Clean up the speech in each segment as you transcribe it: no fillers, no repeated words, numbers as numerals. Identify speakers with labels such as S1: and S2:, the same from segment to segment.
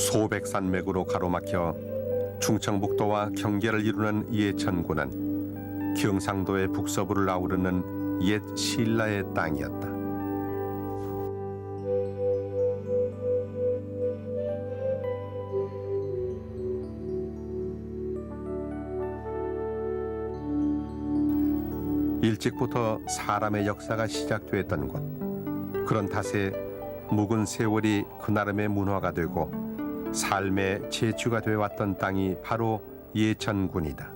S1: 소백산맥으로 가로막혀 충청북도와 경계를 이루는 예천군은 경상도의 북서부를 아우르는 옛 신라의 땅이었다. 일찍부터 사람의 역사가 시작됐던 곳. 그런 탓에 묵은 세월이 그 나름의 문화가 되고 삶의 제주가 되어왔던 땅이 바로 예천군이다.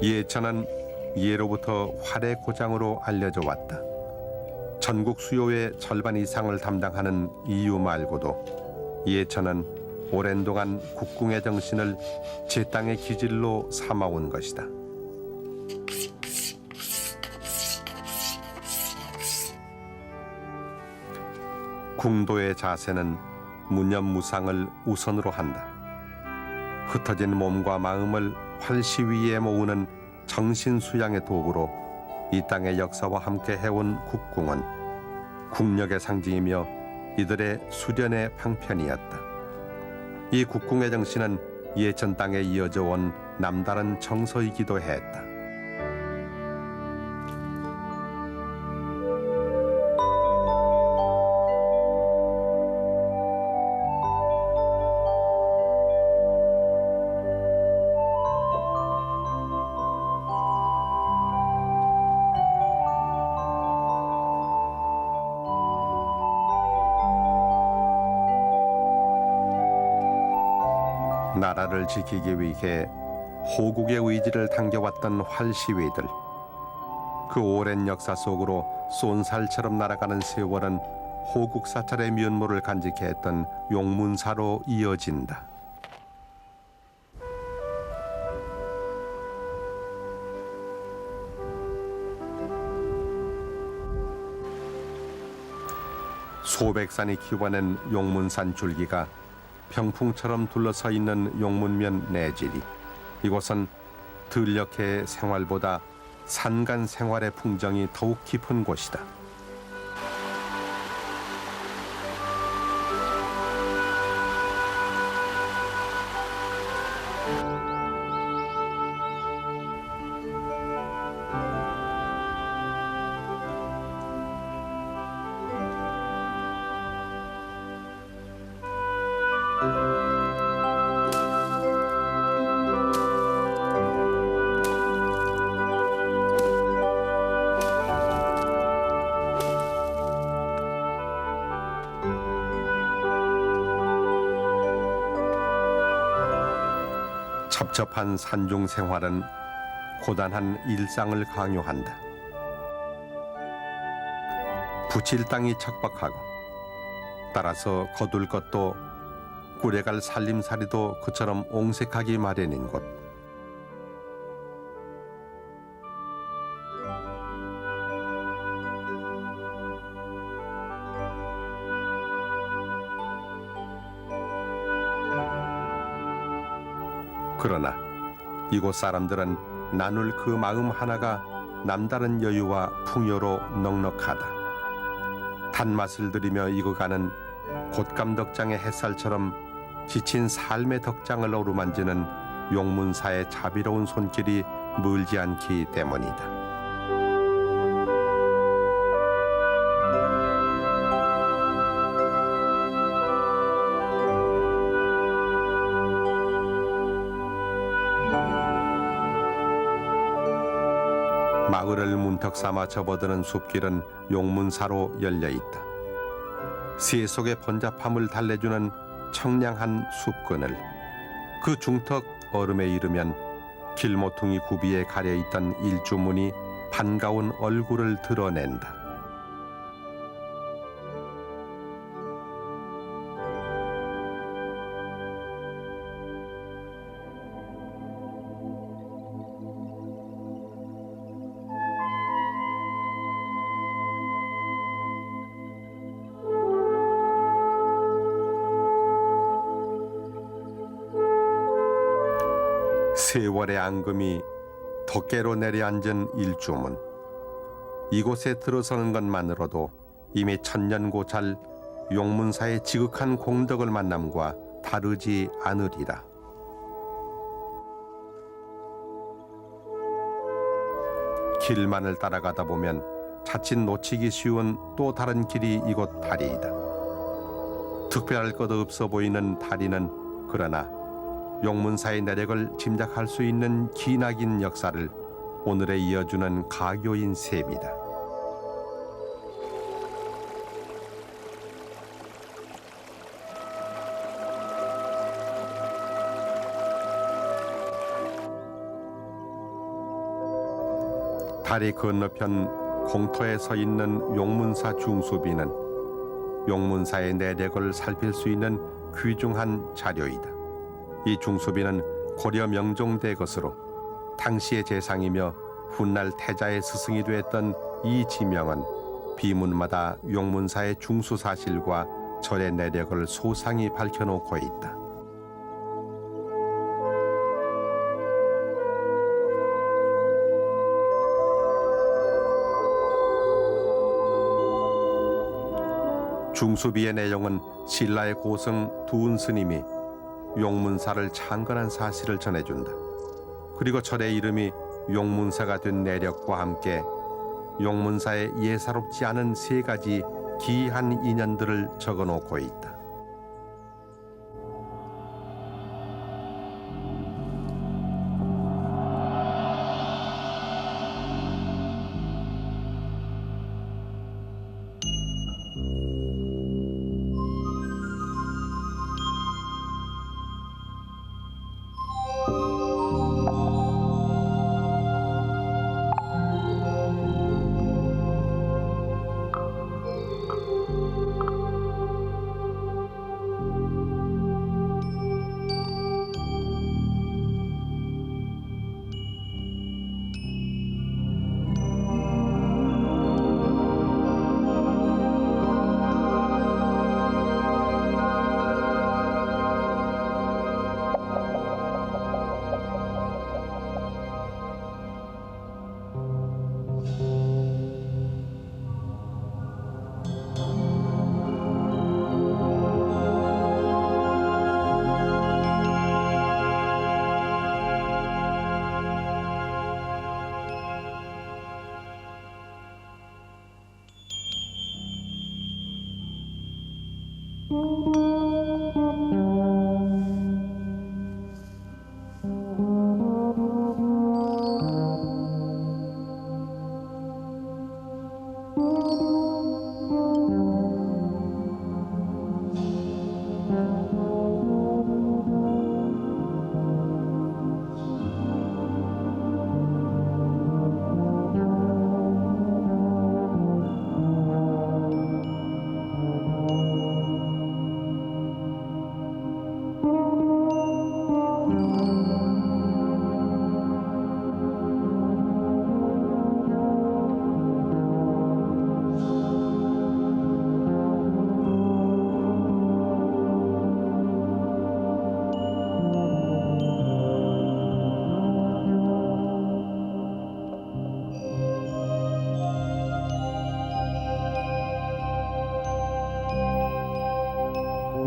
S1: 예천은 예로부터 활의 고장으로 알려져 왔다. 전국 수요의 절반 이상을 담당하는 이유 말고도 예천은 오랜 동안 국궁의 정신을 제 땅의 기질로 삼아온 것이다. 궁도의 자세는 무념무상을 우선으로 한다. 흩어진 몸과 마음을 활시 위에 모으는 정신수양의 도구로 이 땅의 역사와 함께 해온 국궁은 국력의 상징이며 이들의 수련의 방편이었다. 이 국궁의 정신은 예천 땅에 이어져 온 남다른 정서이기도 했다. 나라를 지키기 위해 호국의 의지를 당겨왔던 활시위들. 그 오랜 역사 속으로 쏜살처럼 날아가는 세월은 호국 사찰의 면모를 간직해 했던 용문사로 이어진다. 소백산이 키워낸 용문산 줄기가 병풍처럼 둘러서 있는 용문면 내지리. 이곳은 들녘의 생활보다 산간 생활의 풍정이 더욱 깊은 곳이다. 첩첩한 산중 생활은 고단한 일상을 강요한다. 부칠 땅이 척박하고 따라서 거둘 것도 꾸려갈 살림살이도 그처럼 옹색하기 마련인 곳. 그러나 이곳 사람들은 나눌 그 마음 하나가 남다른 여유와 풍요로 넉넉하다. 단맛을 들이며 익어가는 곶감덕장의 햇살처럼 지친 삶의 덕장을 어루만지는 용문사의 자비로운 손길이 멀지 않기 때문이다. 마을을 문턱 삼아 접어드는 숲길은 용문사로 열려있다. 새 속의 번잡함을 달래주는 청량한 숲그늘. 그 중턱 얼음에 이르면 길모퉁이 구비에 가려있던 일주문이 반가운 얼굴을 드러낸다. 세월의 앙금이 덮개로 내려앉은 일주문. 이곳에 들어서는 것만으로도 이미 천년고찰 용문사의 지극한 공덕을 만남과 다르지 않으리라. 길만을 따라가다 보면 자칫 놓치기 쉬운 또 다른 길이 이곳 다리이다. 특별할 것 없어 보이는 다리는 그러나 용문사의 내력을 짐작할 수 있는 기나긴 역사를 오늘에 이어주는 가교인 셈이다. 다리 건너편 공터에 서 있는 용문사 중수비는 용문사의 내력을 살필 수 있는 귀중한 자료이다. 이 중수비는 고려 명종대 것으로 당시의 재상이며 훗날 태자의 스승이 되었던 이 지명은 비문마다 용문사의 중수 사실과 절의 내력을 소상히 밝혀놓고 있다. 중수비의 내용은 신라의 고성 두운 스님이 용문사를 창건한 사실을 전해준다. 그리고 절의 이름이 용문사가 된 내력과 함께 용문사의 예사롭지 않은 세 가지 기이한 인연들을 적어놓고 있다.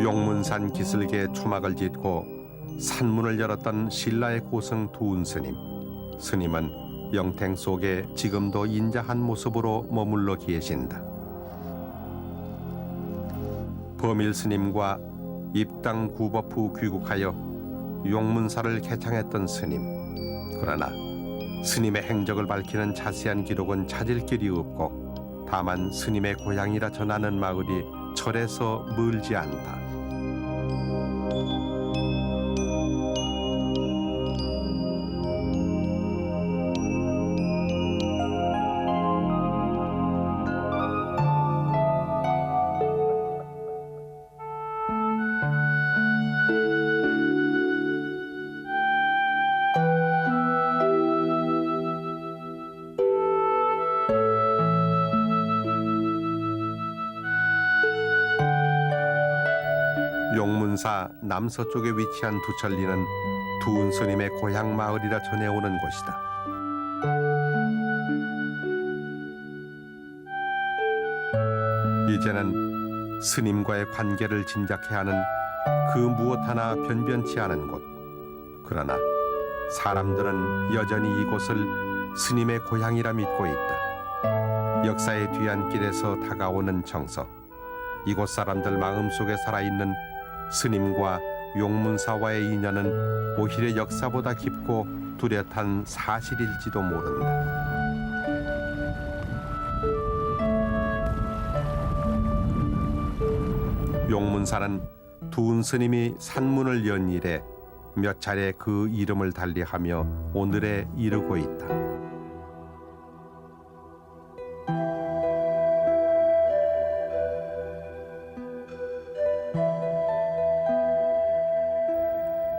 S1: 용문산 기슭에 초막을 짓고 산문을 열었던 신라의 고성 두운 스님. 스님은 영탱 속에 지금도 인자한 모습으로 머물러 계신다. 범일 스님과 입당 구법 후 귀국하여 용문사를 개창했던 스님. 그러나 스님의 행적을 밝히는 자세한 기록은 찾을 길이 없고 다만 스님의 고향이라 전하는 마을이 절에서 멀지 않다. 용문사 남서쪽에 위치한 두천리는 두은 스님의 고향 마을이라 전해오는 곳이다. 이제는 스님과의 관계를 짐작해 하는 그 무엇 하나 변변치 않은 곳. 그러나 사람들은 여전히 이곳을 스님의 고향이라 믿고 있다. 역사의 뒤안길에서 다가오는 정서. 이곳 사람들 마음속에 살아있는 스님과 용문사와의 인연은 오히려 역사보다 깊고 뚜렷한 사실일지도 모른다. 용문사는 두은 스님이 산문을 연 이래 몇 차례 그 이름을 달리하며 오늘에 이르고 있다.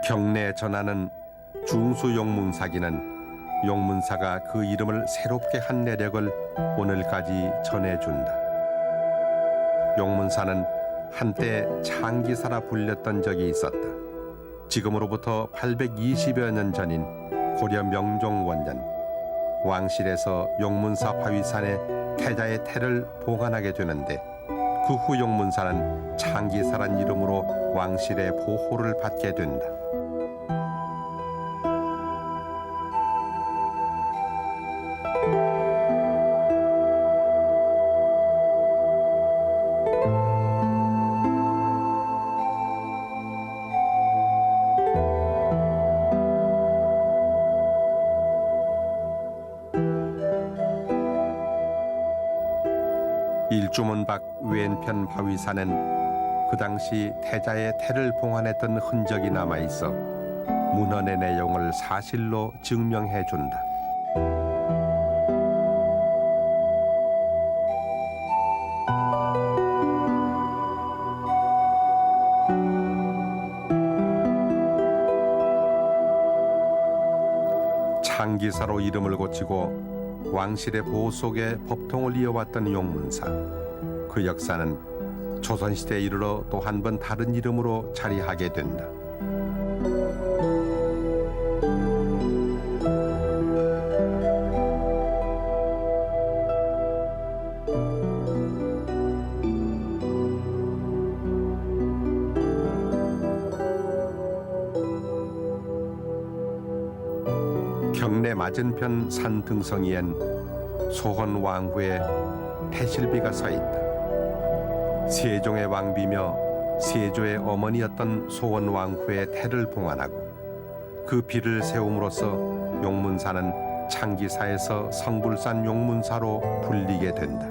S1: 경내에 전하는 중수용문사기는 용문사가 그 이름을 새롭게 한 내력을 오늘까지 전해준다. 용문사는 한때 창기사라 불렸던 적이 있었다. 지금으로부터 820여 년 전인 고려 명종 원년, 왕실에서 용문사 화위산에 태자의 태를 봉안하게 되는데 그 후 용문사는 창기사란 이름으로 왕실의 보호를 받게 된다. 일주문박 왼편 바위산엔 그 당시 태자의 태를 봉안했던 흔적이 남아있어 문헌의 내용을 사실로 증명해준다. 창기사로 이름을 고치고 왕실의 보호 속에 법통을 이어왔던 용문사. 그 역사는 조선시대에 이르러 또 한 번 다른 이름으로 자리하게 된다. 경내 맞은편 산 등성이엔 소헌 왕후의 태실비가 서 있다. 세종의 왕비며 세조의 어머니였던 소헌 왕후의 태를 봉안하고 그 비를 세움으로써 용문사는 창기사에서 성불산 용문사로 불리게 된다.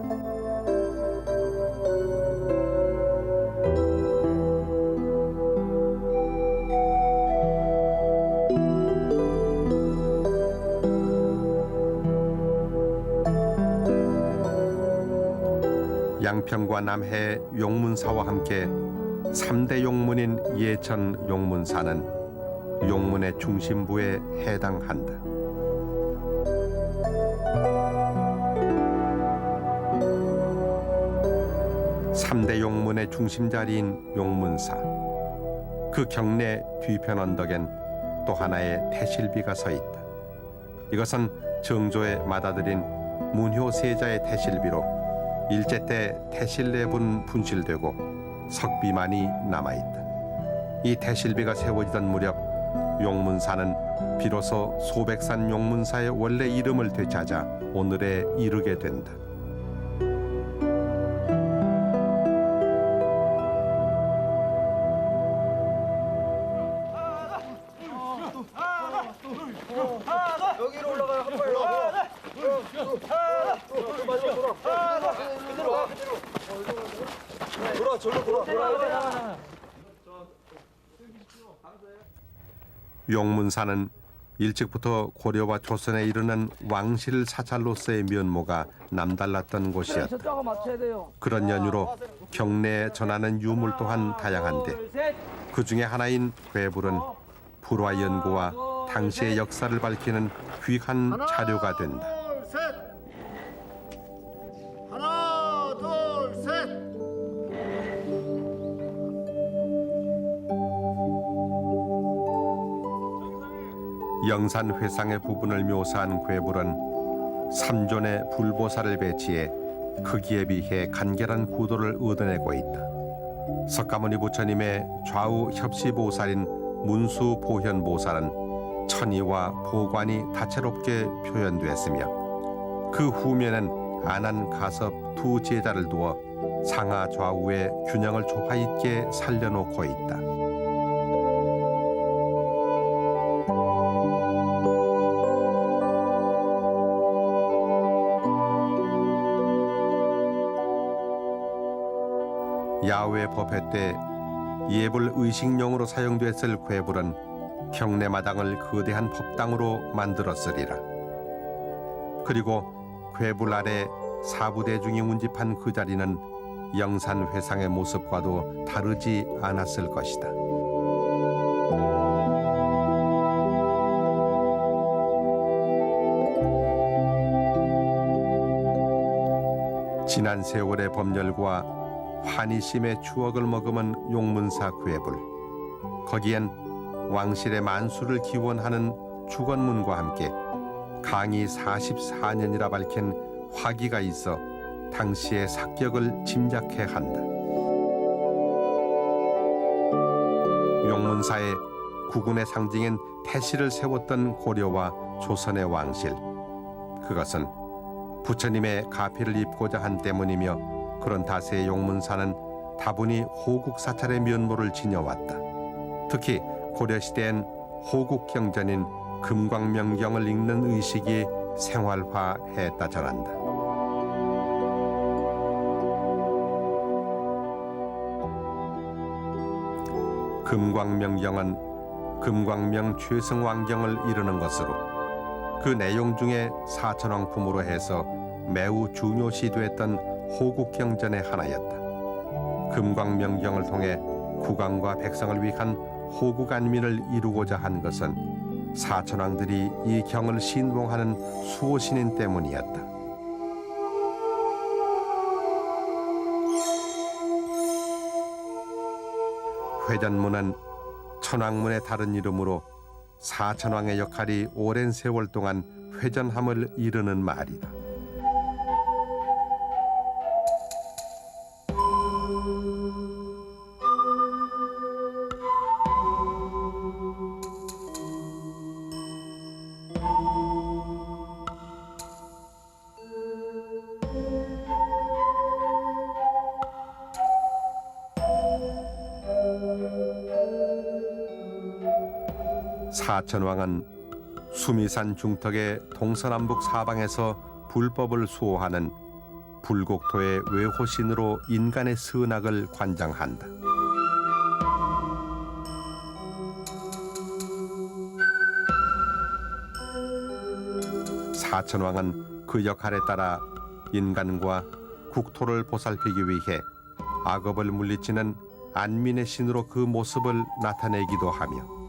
S1: 양평과 남해 용문사와 함께 3대 용문인 예천 용문사는 용문의 중심부에 해당한다. 삼대 용문의 중심자리인 용문사. 그 경내 뒤편 언덕엔 또 하나의 태실비가 서 있다. 이것은 정조에 맏아들인 문효세자의 태실비로 일제 때 태실내분 분실되고 석비만이 남아있다. 이 태실비가 세워지던 무렵 용문사는 비로소 소백산 용문사의 원래 이름을 되찾아 오늘에 이르게 된다.
S2: 여기로 올라가요. 한 발로. 돌아, 절로 돌아.
S1: 용문사는 일찍부터 고려와 조선에 이르는 왕실 사찰로서의 면모가 남달랐던 곳이었다. 그런 연유로 경내에 전하는 유물 또한 다양한데 그 중에 하나인 괴불은 불화 연구와 당시의 역사를 밝히는 귀한 자료가 된다.
S2: 하나, 둘, 셋.
S1: 영산 회상의 부분을 묘사한 궤불은 3존의 불보살을 배치해 크기에 비해 간결한 구도를 얻어내고 있다. 석가모니 부처님의 좌우 협시보살인 문수보현보살은 천의와 보관이 다채롭게 표현되었으며 그 후면엔 안한 가섭 두 제자를 두어 상하 좌우의 균형을 조화 있게 살려놓고 있다. 야외 법회 때 예불 의식용으로 사용됐을 궤불은 경내마당을 거대한 법당으로 만들었으리라. 그리고 궤불 아래 사부대중이 운집한 그 자리는 영산 회상의 모습과도 다르지 않았을 것이다. 지난 세월의 법렬과 환희심의 추억을 머금은 용문사 궤불. 거기엔 왕실의 만수를 기원하는 주건문과 함께 강이 44년이라 밝힌 화기가 있어 당시의 삭격을 짐작해 한다. 용문사에 국운의 상징인 태실을 세웠던 고려와 조선의 왕실. 그것은 부처님의 가피를 입고자 한 때문이며 그런 탓에 용문사는 다분히 호국 사찰의 면모를 지녀왔다. 특히 고려시대엔 호국 경전인 금광명경을 읽는 의식이 생활화했다 전한다. 금광명경은 금광명 최승왕경을 이루는 것으로 그 내용 중에 사천왕품으로 해서 매우 중요시됐던 호국경전의 하나였다. 금광명경을 통해 국왕과 백성을 위한 호국안민을 이루고자 한 것은 사천왕들이 이 경을 신봉하는 수호신인 때문이었다. 회전문은 천왕문의 다른 이름으로 사천왕의 역할이 오랜 세월 동안 회전함을 이르는 말이다. 사천왕은 수미산 중턱의 동서남북 사방에서 불법을 수호하는 불국토의 외호신으로 인간의 선악을 관장한다. 사천왕은 그 역할에 따라 인간과 국토를 보살피기 위해 악업을 물리치는 안민의 신으로 그 모습을 나타내기도 하며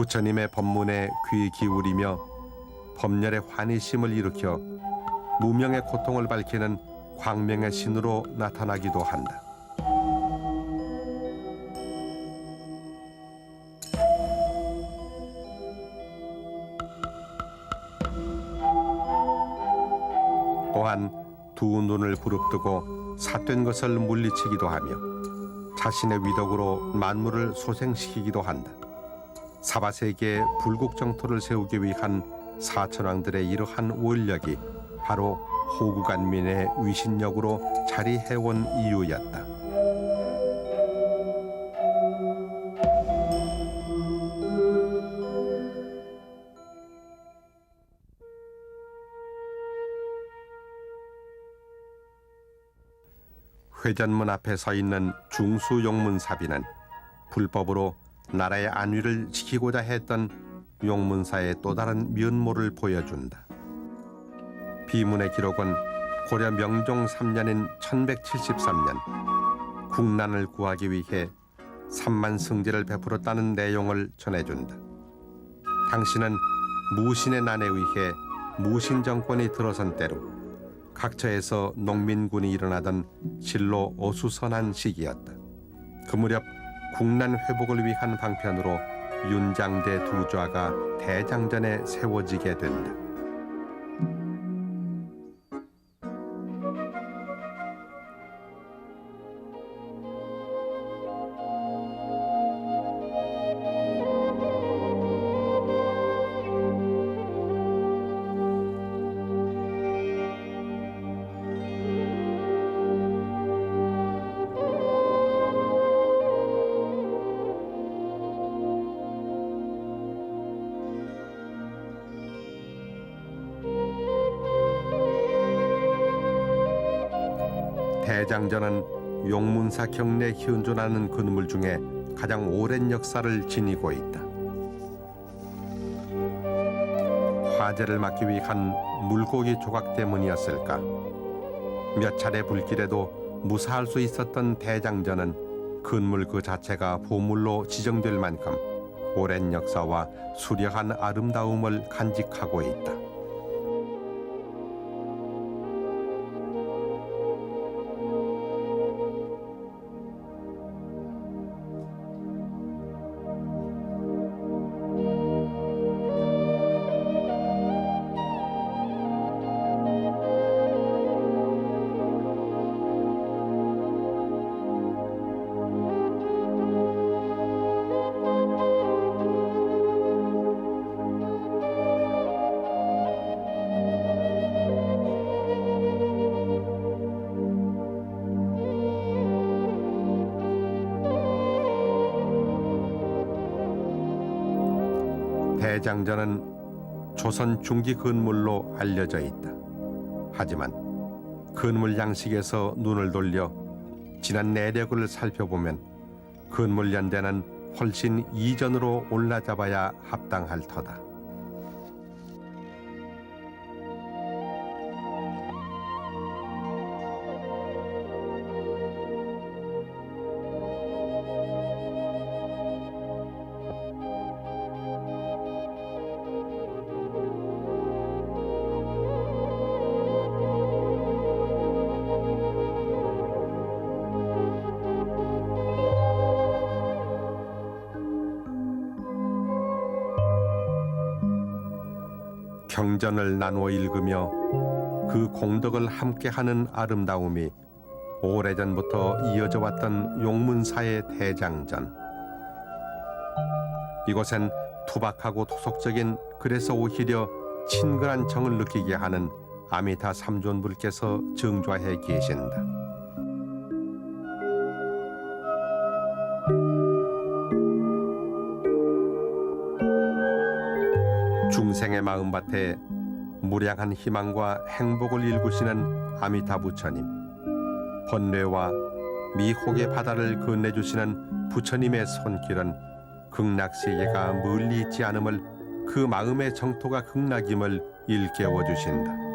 S1: 부처님의 법문에 귀 기울이며 법렬의 환희심을 일으켜 무명의 고통을 밝히는 광명의 신으로 나타나기도 한다. 또한 두 눈을 부릅뜨고 삿된 것을 물리치기도 하며 자신의 위덕으로 만물을 소생시키기도 한다. 사바세계의 불국정토를 세우기 위한 사천왕들의 이러한 원력이 바로 호국안민의 위신력으로 자리해온 이유였다. 회전문 앞에 서 있는 중수용문사비는 불법으로 나라의 안위를 지키고자 했던 용문사의 또 다른 면모를 보여준다. 비문의 기록은 고려 명종 3년인 1173년 국난을 구하기 위해 3만 승제를 베풀었다는 내용을 전해준다. 당시는 무신의 난에 의해 무신 정권이 들어선 때로 각처에서 농민군이 일어나던 실로 어수선한 시기였다. 그 무렵 국난 회복을 위한 방편으로 윤장대 두 좌가 대장전에 세워지게 된다. 대장전은 용문사 경내에 현존하는 건물 중에 가장 오랜 역사를 지니고 있다. 화재를 막기 위한 물고기 조각 때문이었을까? 몇 차례 불길에도 무사할 수 있었던 대장전은 건물 그 자체가 보물로 지정될 만큼 오랜 역사와 수려한 아름다움을 간직하고 있다. 대장전은 조선 중기 건물로 알려져 있다. 하지만 건물 양식에서 눈을 돌려 지난 내력을 살펴보면 건물 연대는 훨씬 이전으로 올라잡아야 합당할 터다. 경전을 나누어 읽으며 그 공덕을 함께하는 아름다움이 오래전부터 이어져 왔던 용문사의 대장전. 이곳엔 투박하고 토속적인, 그래서 오히려 친근한 정을 느끼게 하는 아미타 삼존불께서 정좌해 계신다. 중생의 마음밭에 무량한 희망과 행복을 일구시는 아미타 부처님, 번뇌와 미혹의 바다를 건네주시는 부처님의 손길은 극락세계가 멀리 있지 않음을, 그 마음의 정토가 극락임을 일깨워 주신다.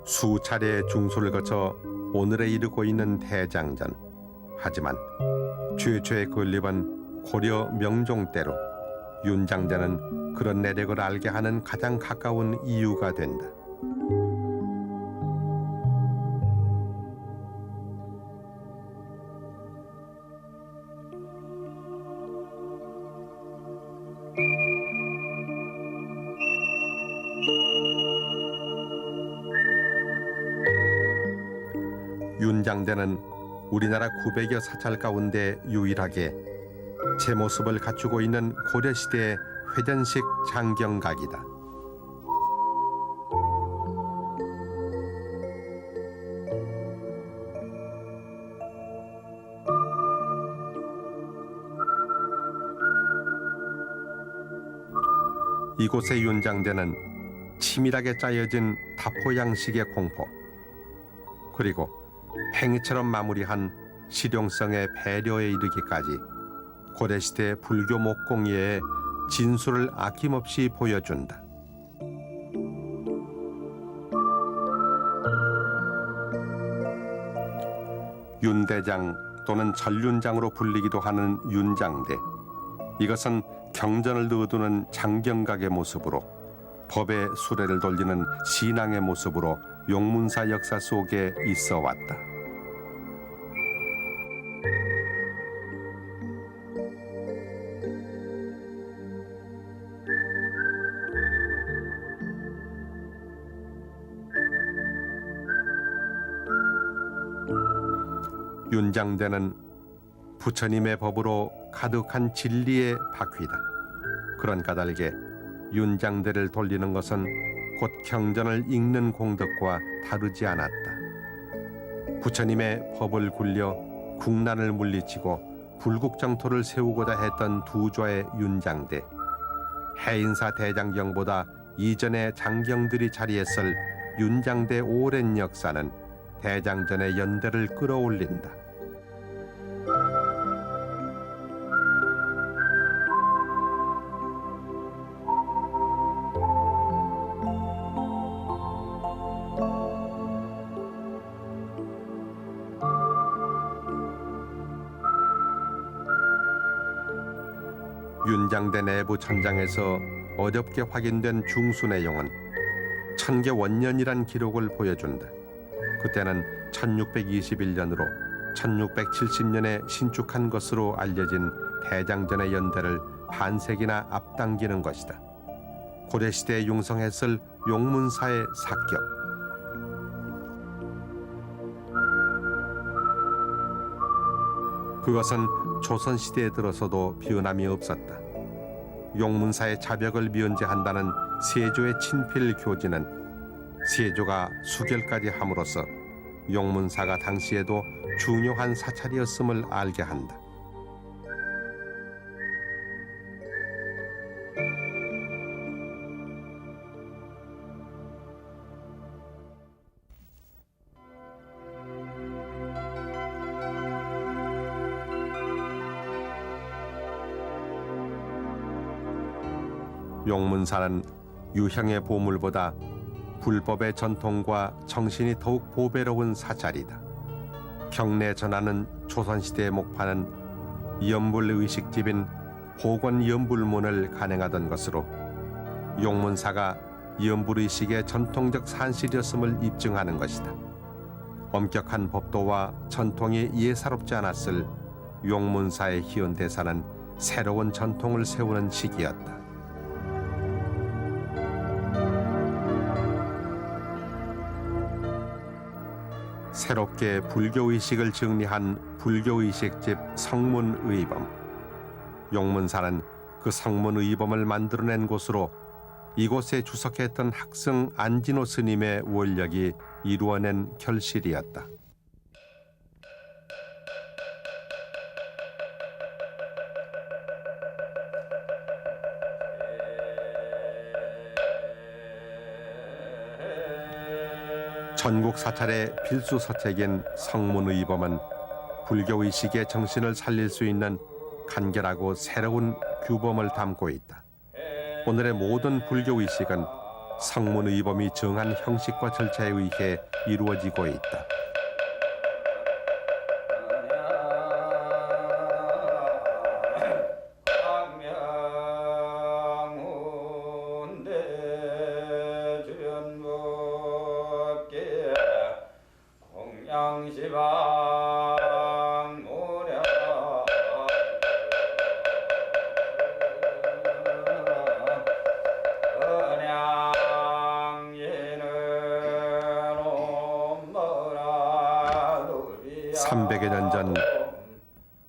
S1: 수차례 중수를 거쳐 오늘에 이르고 있는 대장전. 하지만 최초의 건립은 고려 명종 때로 윤장전은 그런 내력을 알게 하는 가장 가까운 이유가 된다. 윤장대는 우리나라 900여 사찰 가운데 유일하게 제 모습을 갖추고 있는 고려시대의 회전식 장경각이다. 이곳의 윤장대는 치밀하게 짜여진 다포 양식의 공포, 그리고 팽이처럼 마무리한 실용성의 배려에 이르기까지 고려시대 불교 목공예의 진수를 아낌없이 보여준다. 윤대장 또는 전륜장으로 불리기도 하는 윤장대. 이것은 경전을 넣어두는 장경각의 모습으로, 법의 수레를 돌리는 신앙의 모습으로 용문사 역사 속에 있어 왔다. 윤장대는 부처님의 법으로 가득한 진리의 바퀴다. 그런 까닭에 윤장대를 돌리는 것은 곧 경전을 읽는 공덕과 다르지 않았다. 부처님의 법을 굴려 국난을 물리치고 불국정토를 세우고자 했던 두좌의 윤장대, 해인사 대장경보다 이전의 장경들이 자리했을 윤장대 오랜 역사는 대장전의 연대를 끌어올린다. 윤장대 내부 천장에서 어렵게 확인된 중수 내용은 천계원년이란 기록을 보여준다. 그때는 1621년으로 1670년에 신축한 것으로 알려진 대장전의 연대를 반세기나 앞당기는 것이다. 고려시대에 융성했을 용문사의 사격. 그것은 조선시대에 들어서도 변함이 없었다. 용문사의 자벽을 미연제한다는 세조의 친필 교지는 세조가 수결까지 함으로써 용문사가 당시에도 중요한 사찰이었음을 알게 한다. 용문사는 유형의 보물보다 불법의 전통과 정신이 더욱 보배로운 사찰이다. 경내 전하는 조선시대의 목파는 연불의식집인 보건연불문을 간행하던 것으로 용문사가 연불의식의 전통적 산실이었음을 입증하는 것이다. 엄격한 법도와 전통이 예사롭지 않았을 용문사의 희연대사는 새로운 전통을 세우는 시기였다. 새롭게 불교의식을 정리한 불교의식집 성문의범. 용문사는 그 성문의범을 만들어낸 곳으로 이곳에 주석했던 학승 안진호 스님의 원력이 이루어낸 결실이었다. 전국 사찰의 필수 서책인 성문의범은 불교의식의 정신을 살릴 수 있는 간결하고 새로운 규범을 담고 있다. 오늘의 모든 불교의식은 성문의범이 정한 형식과 절차에 의해 이루어지고 있다.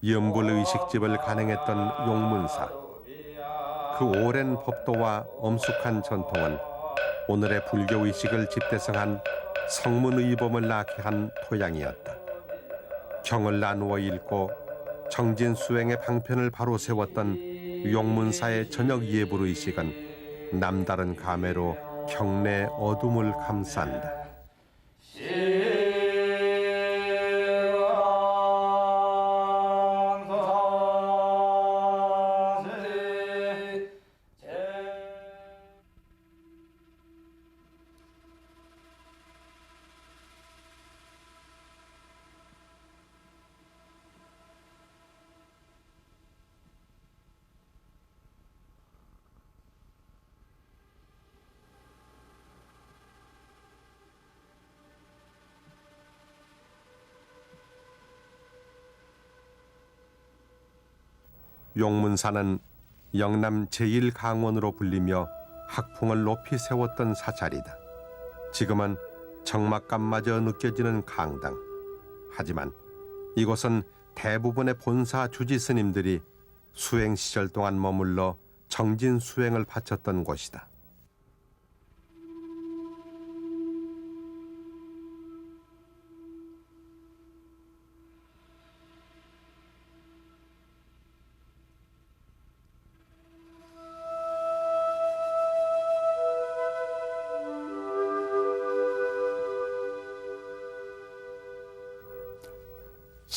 S1: 연불의식집을 간행했던 용문사. 그 오랜 법도와 엄숙한 전통은 오늘의 불교의식을 집대성한 성문의범을 낳게 한 토양이었다. 경을 나누어 읽고 정진수행의 방편을 바로 세웠던 용문사의 저녁 예불의식은 남다른 감회로 경내 어둠을 감싼다. 용문사는 영남 제1강원으로 불리며 학풍을 높이 세웠던 사찰이다. 지금은 적막감마저 느껴지는 강당. 하지만 이곳은 대부분의 본사 주지 스님들이 수행 시절 동안 머물러 정진 수행을 바쳤던 곳이다.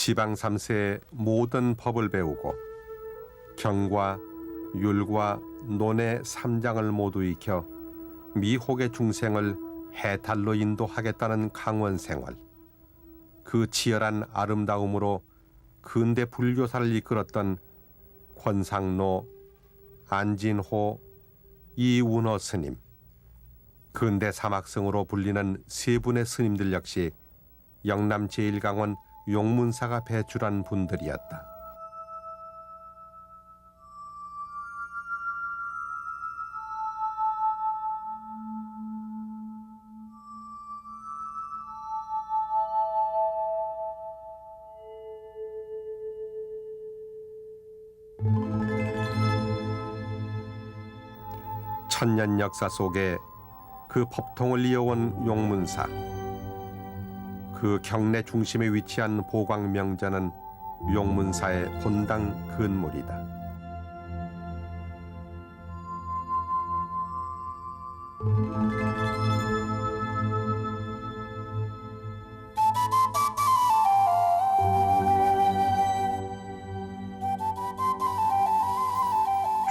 S1: 시방 3세의 모든 법을 배우고 경과, 율과, 논의 3장을 모두 익혀 미혹의 중생을 해탈로 인도하겠다는 강원 생활. 그 치열한 아름다움으로 근대 불교사를 이끌었던 권상로, 안진호, 이운호 스님, 근대 사막성으로 불리는 세 분의 스님들 역시 영남 제1강원 용문사가 배출한 분들이었다. 천년 역사 속에 그 법통을 이어온 용문사. 그 경내 중심에 위치한 보광명전은 용문사의 본당 근물이다.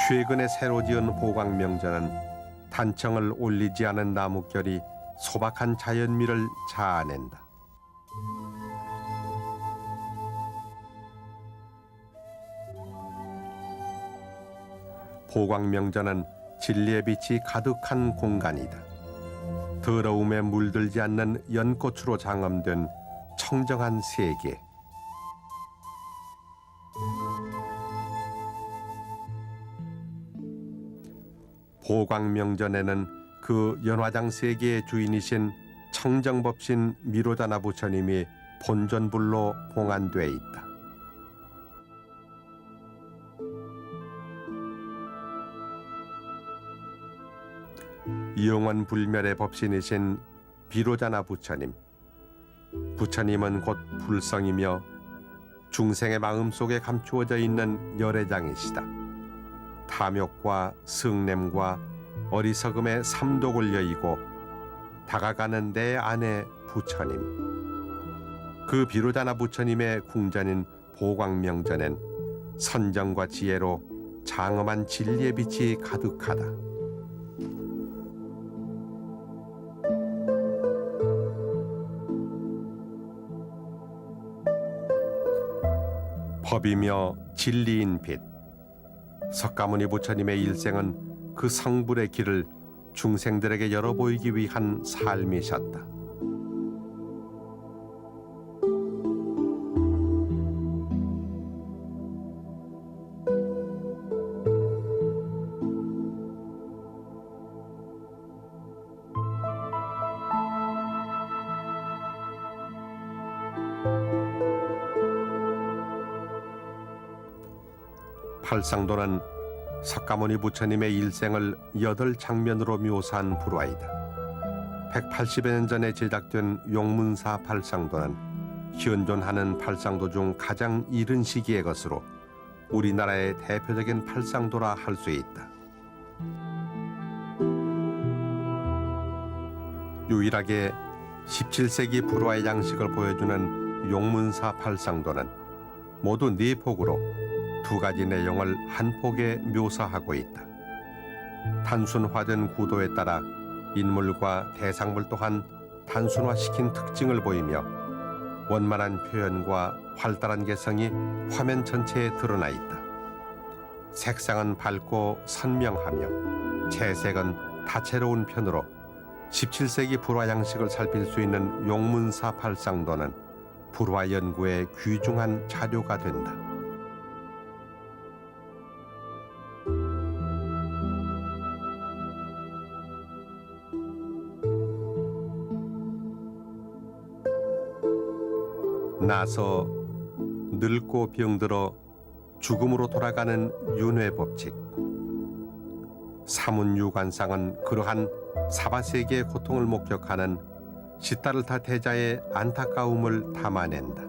S1: 최근에 새로 지은 보광명전은 단청을 올리지 않은 나뭇결이 소박한 자연미를 자아낸다. 보광명전은 진리의 빛이 가득한 공간이다. 더러움에 물들지 않는 연꽃으로 장엄된 청정한 세계. 보광명전에는 그 연화장 세계의 주인이신 청정법신 미로다나 부처님이 본전불로 봉안돼 있다. 영원불멸의 법신이신 비로자나 부처님. 부처님은 곧 불성이며 중생의 마음속에 감추어져 있는 열애장이시다. 탐욕과 성냄과 어리석음의 삼독을 여의고 다가가는 내 안의 부처님. 그 비로자나 부처님의 궁전인 보광명전엔 선정과 지혜로 장엄한 진리의 빛이 가득하다. 법이며 진리인 빛. 석가모니 부처님의 일생은 그 성불의 길을 중생들에게 열어보이기 위한 삶이셨다. 팔상도는 석가모니 부처님의 일생을 8장면으로 묘사한 불화이다. 180여 년 전에 제작된 용문사 팔상도는 현존하는 팔상도 중 가장 이른 시기의 것으로 우리나라의 대표적인 팔상도라 할 수 있다. 유일하게 17세기 불화의 양식을 보여주는 용문사 팔상도는 모두 4폭으로 2가지 내용을 한 폭에 묘사하고 있다. 단순화된 구도에 따라 인물과 대상물 또한 단순화시킨 특징을 보이며 원만한 표현과 활달한 개성이 화면 전체에 드러나 있다. 색상은 밝고 선명하며 채색은 다채로운 편으로 17세기 불화 양식을 살필 수 있는 용문사 팔상도는 불화 연구에 귀중한 자료가 된다. 나서 늙고 병들어 죽음으로 돌아가는 윤회 법칙. 사문유관상은 그러한 사바세계의 고통을 목격하는 시타르타 태자의 안타까움을 담아낸다.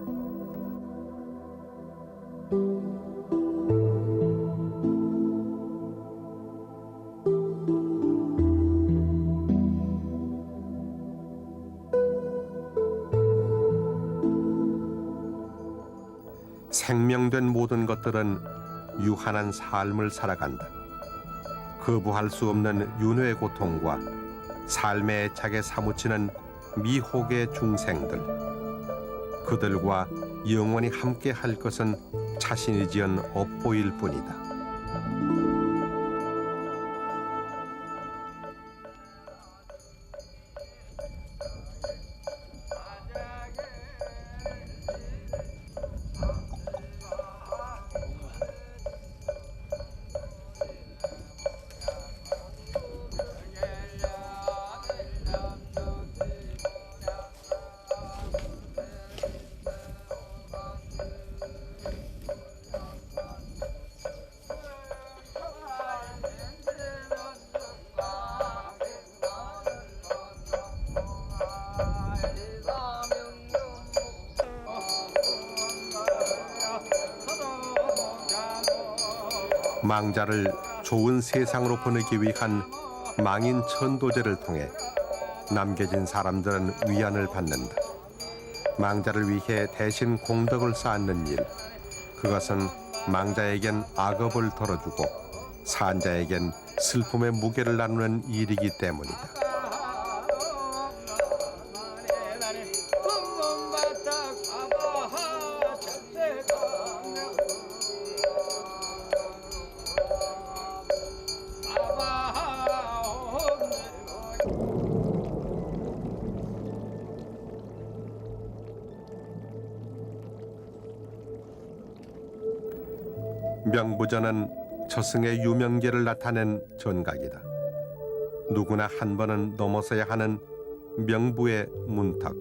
S1: 생명된 모든 것들은 유한한 삶을 살아간다. 거부할 수 없는 윤회의 고통과 삶의 애착에 사무치는 미혹의 중생들. 그들과 영원히 함께 할 것은 자신이 지은 업보일 뿐이다. 망자를 좋은 세상으로 보내기 위한 망인 천도제를 통해 남겨진 사람들은 위안을 받는다. 망자를 위해 대신 공덕을 쌓는 일, 그것은 망자에겐 악업을 덜어주고 산자에겐 슬픔의 무게를 나누는 일이기 때문이다. 명부전은 저승의 유명계를 나타낸 전각이다. 누구나 한 번은 넘어서야 하는 명부의 문턱.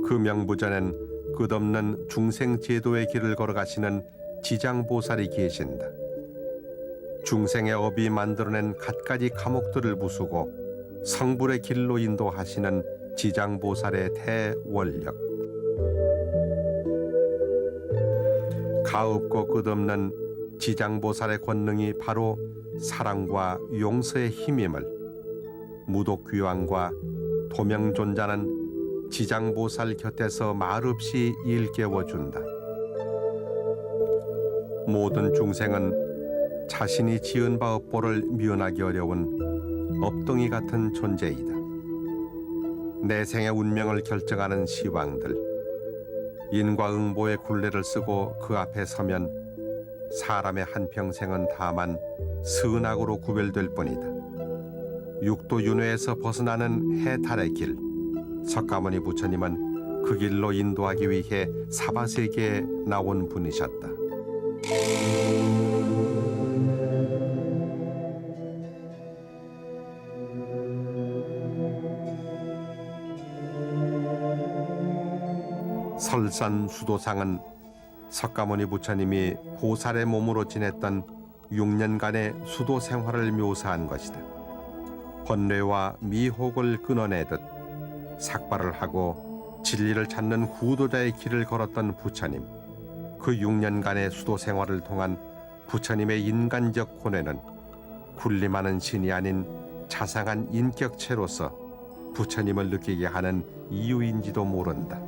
S1: 그 명부전엔 끝없는 중생제도의 길을 걸어가시는 지장보살이 계신다. 중생의 업이 만들어낸 갖가지 감옥들을 부수고 성불의 길로 인도하시는 지장보살의 대원력. 가없고 끝없는 지장보살의 권능이 바로 사랑과 용서의 힘임을 무독귀왕과 도명존자는 지장보살 곁에서 말없이 일깨워준다. 모든 중생은 자신이 지은 바 업보를 면하기 어려운 업덩이 같은 존재이다. 내 생의 운명을 결정하는 시왕들, 인과응보의 굴레를 쓰고 그 앞에 서면 사람의 한평생은 다만 선악으로 구별될 뿐이다. 육도윤회에서 벗어나는 해탈의 길, 석가모니 부처님은 그 길로 인도하기 위해 사바세계에 나온 분이셨다. 설산 수도상은 석가모니 부처님이 보살의 몸으로 지냈던 6년간의 수도 생활을 묘사한 것이다. 번뇌와 미혹을 끊어내듯 삭발을 하고 진리를 찾는 후도자의 길을 걸었던 부처님. 그 6년간의 수도 생활을 통한 부처님의 인간적 고뇌는 군림하는 신이 아닌 자상한 인격체로서 부처님을 느끼게 하는 이유인지도 모른다.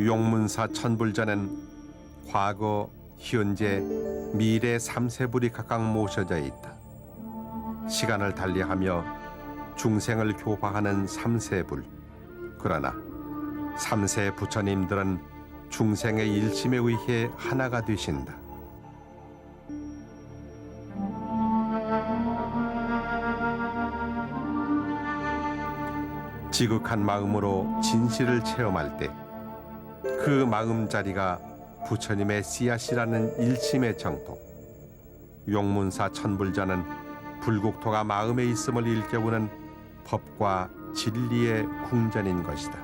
S1: 용문사 천불전엔 과거, 현재, 미래 3세불이 각각 모셔져 있다. 시간을 달리하며 중생을 교화하는 3세불. 그러나 3세 부처님들은 중생의 일심에 의해 하나가 되신다. 지극한 마음으로 진실을 체험할 때 그 마음자리가 부처님의 씨앗이라는 일심의 정토. 용문사 천불전은 불국토가 마음에 있음을 일깨우는 법과 진리의 궁전인 것이다.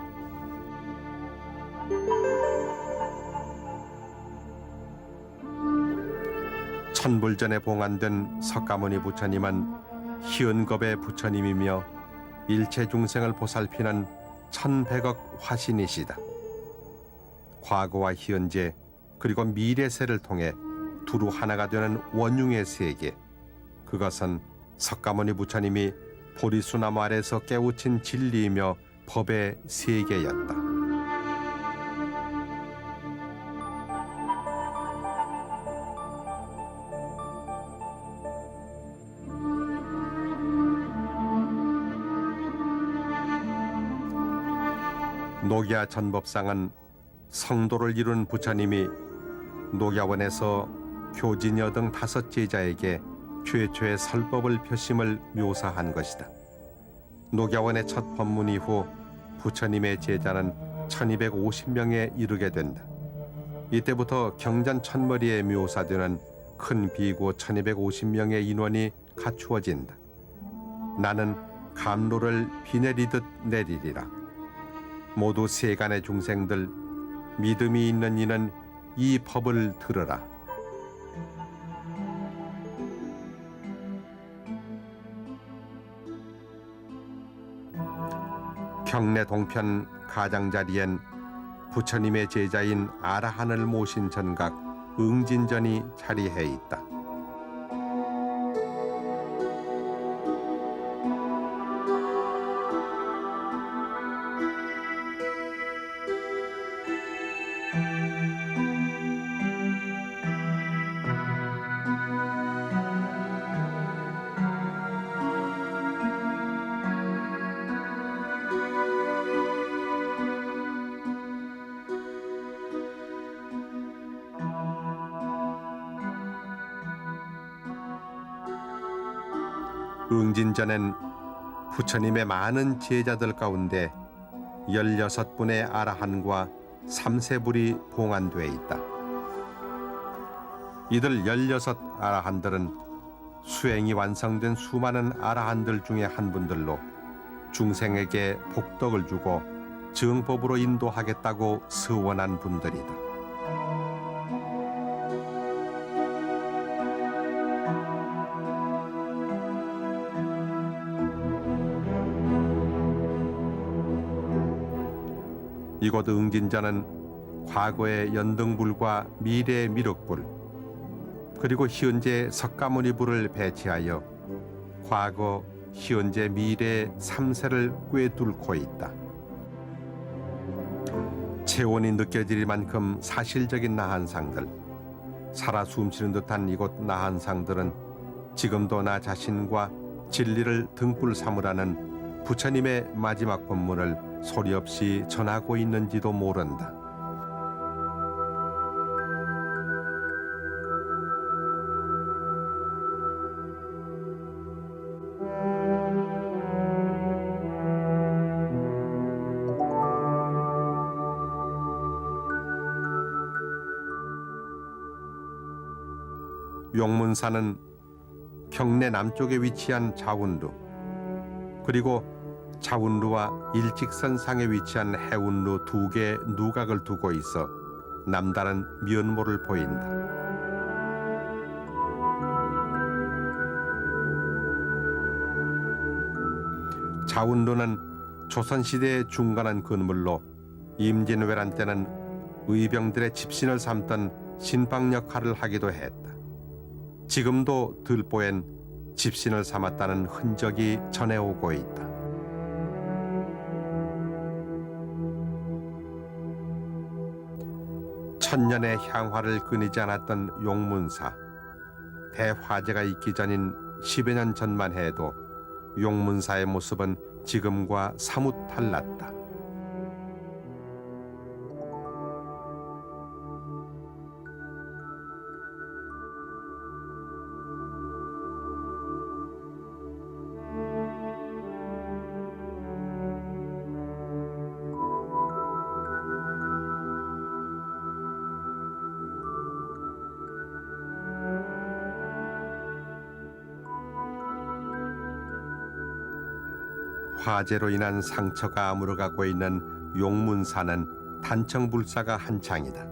S1: 천불전에 봉안된 석가모니 부처님은 희은겁의 부처님이며 일체 중생을 보살피는 1100억 화신이시다. 과거와 현재 그리고 미래세를 통해 두루 하나가 되는 원흉의 세계, 그것은 석가모니 부처님이 보리수나무 아래서 깨우친 진리이며 법의 세계였다. 녹야 전법상은 성도를 이룬 부처님이 녹야원에서 교진여 등 5 제자에게 최초의 설법을 펴심을 묘사한 것이다. 녹야원의 첫 법문 이후 부처님의 제자는 1250명에 이르게 된다. 이때부터 경전 천머리에 묘사되는 큰 비구 1250명의 인원이 갖추어진다. 나는 감로를 비 내리듯 내리리라. 모두 세간의 중생들, 믿음이 있는 이는 이 법을 들으라. 경내 동편 가장자리엔 부처님의 제자인 아라한을 모신 전각 응진전이 자리해 있다. 응진전엔 부처님의 많은 제자들 가운데 16분의 아라한과 3세불이 봉안돼 있다. 이들 16 아라한들은 수행이 완성된 수많은 아라한들 중에 한 분들로 중생에게 복덕을 주고 정법으로 인도하겠다고 서원한 분들이다. 이곳 응진전은 과거의 연등불과 미래의 미륵불, 그리고 현재 석가모니불을 배치하여 과거, 현재, 미래의 3세를 꿰뚫고 있다. 체온이 느껴질 만큼 사실적인 나한상들, 살아 숨쉬는 듯한 이곳 나한상들은 지금도 나 자신과 진리를 등불 삼으라는 부처님의 마지막 법문을 소리 없이 전하고 있는지도 모른다. 용문사는 경내 남쪽에 위치한 자운루, 그리고 자운루와 일직선상에 위치한 해운루 두 개의 누각을 두고 있어 남다른 면모를 보인다. 자운루는 조선시대에 중간한 건물로 임진왜란 때는 의병들의 집신을 삼던 신방 역할을 하기도 했다. 지금도 들보엔 집신을 삼았다는 흔적이 전해오고 있다. 천년의 향화를 끊이지 않았던 용문사. 대화재가 있기 전인 10여 년 전만 해도 용문사의 모습은 지금과 사뭇 달랐다. 화재로 인한 상처가 아물어가고 있는 용문사는 단청불사가 한창이다.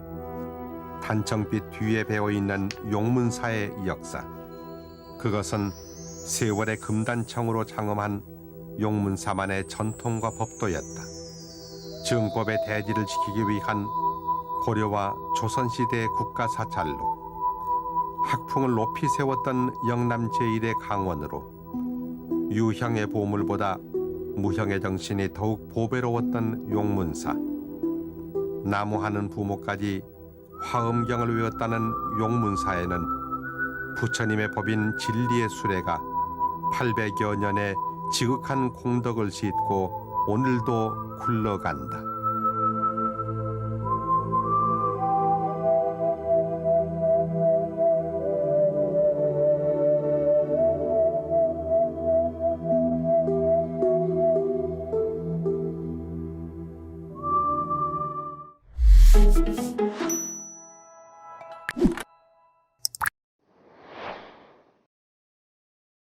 S1: 단청빛 뒤에 배어있는 용문사의 역사. 그것은 세월의 금단청으로 장엄한 용문사만의 전통과 법도였다. 정법의 대지를 지키기 위한 고려와 조선시대의 국가사찰로, 학풍을 높이 세웠던 영남 제1의 강원으로 유형의 보물보다 무형의 정신이 더욱 보배로웠던 용문사. 나무하는 부모까지 화엄경을 외웠다는 용문사에는 부처님의 법인 진리의 수레가 800여 년의 지극한 공덕을 싣고 오늘도 굴러간다.